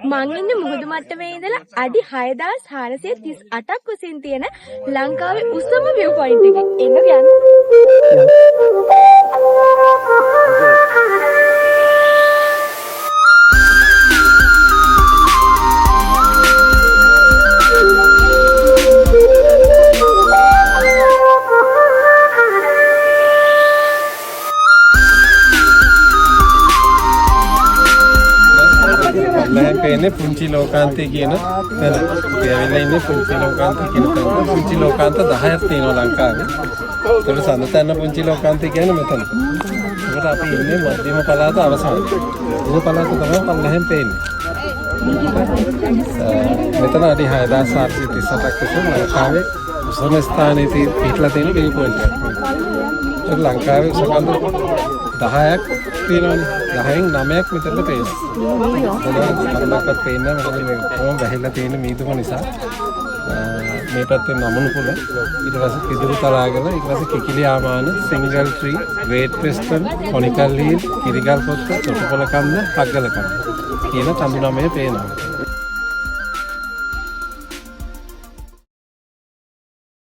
මං ඉන්නේ මුහුදු මට්ටමේ ඉඳලා අඩි 6438ක් උසින් තියෙන ලංකාවේ උසම view point එකේ. එන්න යන්න. पेने पुंची लोकांते කියන තැන. ඒවෙලා ඉන්නේ පුංචි ලෝකාන්තය කියන තැන. පුංචි ලෝකාන්ත 10ක් තියෙනවා ලංකාවේ. ඒක සඳතන පුංචි ලෝකාන්තය කියන්නේ මෙතන. ඒකට අපි ඉන්නේ මධ්‍යම පළාත අවසානයේ. මේ පළාත තමයි පල්ලෙහෙන් පේන්නේ. මෙතන අඩි 6438ක් උසම ලංකාවේ උසම ස්ථානයේ පිටලා තියෙන view point එකක්. ඒක ලංකාවේ සකන්ද 10ක් තියෙනවානේ. 10න් 9ක් මෙතනට පේනවා. කන්නක්වත් පේන්නේ නැහැ. මොකද මේ කොහොම වැහිලා තියෙන මීදුම නිසා. මේ පැත්තේ නමුණු කුල ඊට පස්සේ පිදුරු තලාගල ඊට පස්සේ Kikiliyamana Single Tree Great Western Conical Hill Kirigalpotta Totapola Kanda පග්ගල කන්ද කියන තඹු නමේ පේනවා.